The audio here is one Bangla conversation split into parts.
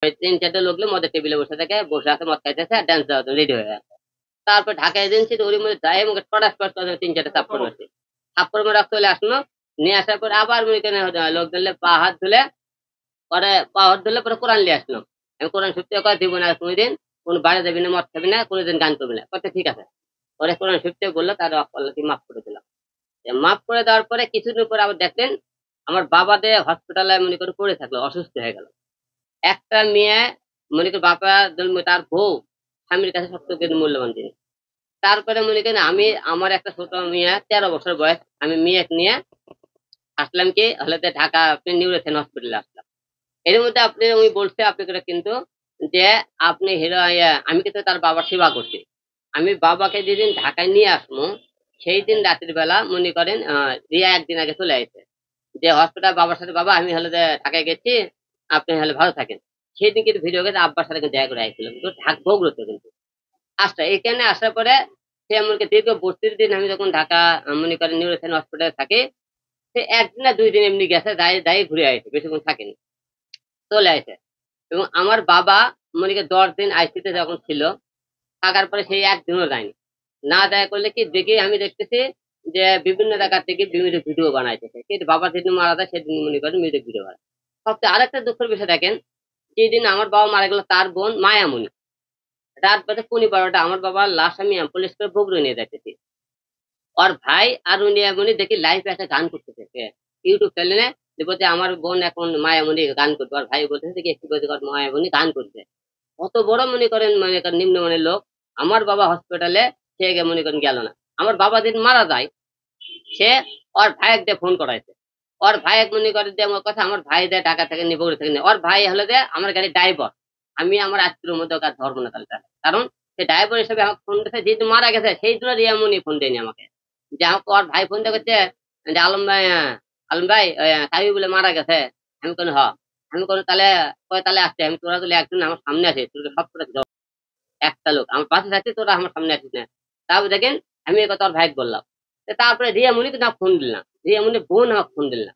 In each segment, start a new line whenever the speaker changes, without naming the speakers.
ওই 3-4টা লোক মদের টেবিলে বসে থাকে, বসে আছে, মদ খাইতেছে, ডান্স দেওয়ার জন্য রেডি হয়ে আছে। তারপর ঢাকা এজেন্সি ওর মধ্যে যাই মুখে টরাস টরাস করে 3-4টা থাপ্পড় মারছে। থাপ্পড় মারা চলে আসলো, নিয়ে আসার পর আবার মনে করেন লোক ধরলে পা হাত ধুলে, পরে পা হাত ধুলে পরে কোরআন নিয়ে আসলো। আমি কোরআন সত্যি কথা দিব না কোনোদিন, কোনো বাড়ি যাবি না, মদ খাবি না, কোনোদিন গান করবি না, কথা ঠিক আছে। পরে কোরআন সত্যি বললো, তার আল্লাহকে মাফ করে দিলাম। মাফ করে দেওয়ার পরে কিছুদিন পরে আবার দেখলেন আমার বাবাদের হসপিটালে মনে করে পড়ে থাকলো, অসুস্থ হয়ে গেল। একটা মেয়ে মনে করি বাবা তার বউ স্বামীর কাছে সবথেকে মূল্যবান জিনিস। তারপরে মনে করেন আমি আমার একটা ছোট মেয়ে 13 বছর বয়স, আমি মেয়েকে নিয়ে আসলাম কি হলে ঢাকা নিউরোসেন হসপিটালে আসলাম। এর মধ্যে আপনি উনি বলছে আপনাকে কিন্তু যে আপনি হিরো আমি কিন্তু তার বাবার সেবা করছি। আমি বাবাকে যেদিন ঢাকায় নিয়ে আসবো সেই দিন রাতের বেলা মনে করেন রিয়া একদিন আগে চলে আসছে যে হসপিটাল বাবার সাথে, বাবা আমি হলে ঢাকায় গেছি, আপনি হলে ভালো থাকেন। সেই দিন কিন্তু ভিডিও গেছে আব্বার সাথে কিন্তু দেখা করে আসছিলাম, তো থাকবো কিন্তু আসটা এখানে আসার পরে সে এমনকি দীর্ঘ 32 দিন আমি যখন ঢাকা মনে করেন নিউরোসেন হসপিটালে থাকি, সে 1 দিন না 2 দিন এমনি গেছে, দায় দায় ঘুরে আসে, বেশিক্ষণ থাকেনি, চলে আসে। এবং আমার বাবা মনে করেন 10 দিন আইসিতে যখন ছিল, থাকার পরে সেই একদিনও যায়নি। না দেখা করলে কি দেখি আমি দেখতেছি যে বিভিন্ন জায়গা থেকে বিভিন্ন ভিডিও বানাইতেছে, কিন্তু বাবা যেদিন মারা যায় সেদিন মনে করেন মিউজিক ভিডিও বানায়। সবচেয়ে আরেকটা দুঃখের বিষয় দেখেন, যেদিন আমার বাবা মারা গেল তার বোন মায়ামণি রাত বাজে 12:30 আমার বাবার লাশ আমি অ্যাম্বুলেন্স করে বগুড়া নিয়ে যাইতেছি। ওর ভাই আর উনি এমনি দেখি লাইভ একটা গান করতেছে ইউটিউব চ্যানেলে, যে বলছে আমার বোন এখন মায়ামণি গান করবে। আর ভাই বলতেছে কি একটু মায়ামণি গান করছে। কত বড় মনে করেন নিম্নমানের লোক। আমার বাবা হসপিটালে সে মনে করেন গেল না। আমার বাবা দিন মারা যায়, সে ওর ভাইয়ের দিয়ে ফোন করাইছে। ওর ভাই মনে করে যে আমার কথা, আমার ভাই দেয় টাকা থেকে নিয়ে বগুড়া থেকে নিয়ে, ওর ভাই হলো যে আমার গাড়ি ড্রাইভার। আমি আমার আত্মীয় মধ্যে ওকে ধরবো না তাহলে, কারণ সে ড্রাইভার হিসেবে আমাকে ফোন দিয়েছে, যেহেতু মারা গেছে সেই জন্য রিয়ামনি ফোন দেয়নি আমাকে। যে আমাকে ওর ভাই ফোন দিয়ে করছে যে আলম ভাই, আলম ভাই সাবি বলে মারা গেছে। আমি কোনো হ, আমি কোনো তাহলে কয় তাহলে আসছে, আমি তোরা তুলে একজন আমার সামনে আসে, তোকে সব করে একটা লোক আমার পাশে থাকছে, তোরা আমার সামনে আসিস না। তারপর দেখেন আমি এই কথা ওর ভাই বললাম। তারপরে রিয়ামণিকে না ফোন দিলাম, রিয়ামণির বোন আমাকে ফোন দিলাম।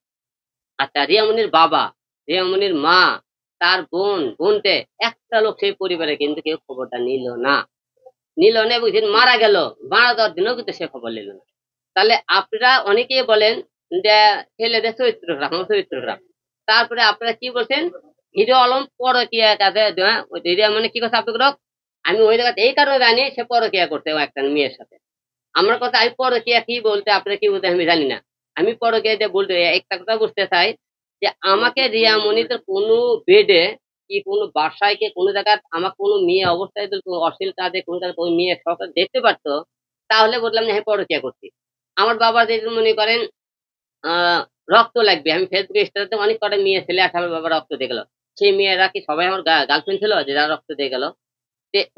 আচ্ছা রিয়ামণির বাবা, রিয়ামণির মা, তার বোনতে একটা লোক সেই পরিবারে কিন্তু কেউ খবরটা নিল না এবং যেদিন মারা গেল, মারা যাওয়ার দিনও কিন্তু সে খবর নিল না। তাহলে আপনারা অনেকেই বলেন যে ছেলেদের চরিত্র খারাপ, আমার চরিত্র খারাপ। তারপরে আপনারা কি বলছেন হিরো আলম পরকিয়া কাজে, মানে কি কথা আপনাকে, আমি ওই জায়গাতে এই কারণে জানি সে পরকিয়া করতে একটা মেয়ের সাথে। আমার কথা আমি পরকিয়া কি বলতে আপনারা কি বলতে আমি জানি না। আমি পরকিয়া দিয়ে বলতে একটা কথা বুঝতে চাই যে আমাকে রিয়ামণিতে কোনো বেডে কি কোনো বাসায় কি কোনো জায়গায় আমার কোনো মেয়ে অবস্থায় যদি কোনো অশ্লীল কাজে কোনো জায়গায় ওই মেয়ে সরকার দেখতে পারতো, তাহলে বললাম না হ্যাঁ পরকিয়া করছি। আমার বাবা যদি মনে করেন আহ রক্ত লাগবে, আমি ফেসবুকে স্ট্যাটাসে অনেক কটা মেয়ে ছেলে আছে আমার বাবা রক্ত দিয়ে গেল, সেই মেয়েরা কি সবাই আমার গার্লফ্রেন্ড ছিল যে যারা রক্ত দিয়ে গেল?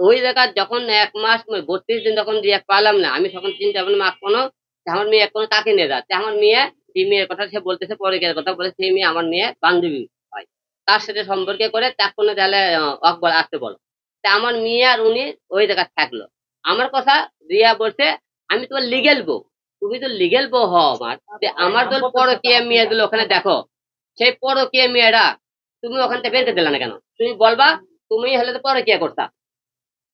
ওই জায়গায় যখন 1 মাস 32 দিন যখন রিয়া পালাম না, আমি তখন চিন্তা ভাবলাম এখনো আমার মেয়ে এখনো কাকে নিয়ে যাচ্ছে। আমার মেয়ে যে মেয়ের কথা সে বলতেছে পরে কথা বলে, সেই মেয়ে আমার মেয়ে বান্ধবী হয়, তার সাথে সম্পর্কে করে তখন তাহলে অকবর আসতে বলো। তা আমার মেয়ে আর উনি ওই জায়গায় থাকলো। আমার কথা রিয়া বলছে আমি তোমার লিগেল বউ, তুমি তো লিগেল বউ হও আমার, আমার তো পরকীয়া মেয়ে দিল ওখানে দেখো, সেই পরকীয়া মেয়েরা তুমি ওখান থেকে বের করে দিলে না কেন? তুমি বলবা তুমি হলে তো পরকীয়া করতা,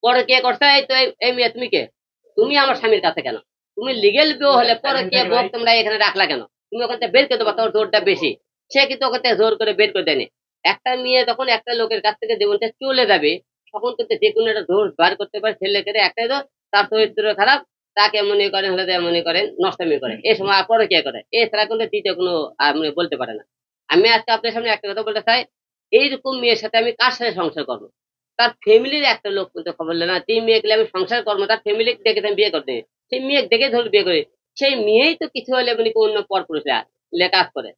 পরকিয়া করছে এই তো এই মেয়ে তুমি কে? তুমি আমার স্বামীর কাছে কেন? তুমি লিগেল বউ হলে পরকিয়া বউ তোমরা এখানে রাখলা কেন? তুমি ওখান থেকে বের করে দেবা, তোর জোরটা বেশি। সে কিন্তু ওখান থেকে জোর করে বের করে দেয়নি। একটা মেয়ে যখন একটা লোকের কাছ থেকে জীবনটা চলে যাবে তখন কিন্তু যে কোনো একটা জোর বার করতে পারে ছেলেকে, একটাই তো তার চরিত্র খারাপ, তাকে মনে করেন হলে মনে করেন নষ্টামি করে, এই সময় পরকিয়া করে, এছাড়া কিন্তু দ্বিতীয় কোনো মানে বলতে পারে না। আমি আজকে আপনার সামনে একটা কথা বলতে চাই, এইরকম মেয়ের সাথে আমি কার সাথে সংসার করবো? তার ফ্যামিলির একটা লোক কিন্তু খবর নেই না, যে মেয়ে গেলে আমি সংসার করবো তার ফ্যামিলি দেখে আমি বিয়ে করতে, সেই মেয়ে দেখে ধরে বিয়ে করি, সেই মেয়েই তো কিছু হলে মানে অন্য পর পুরুষরা কাজ করে।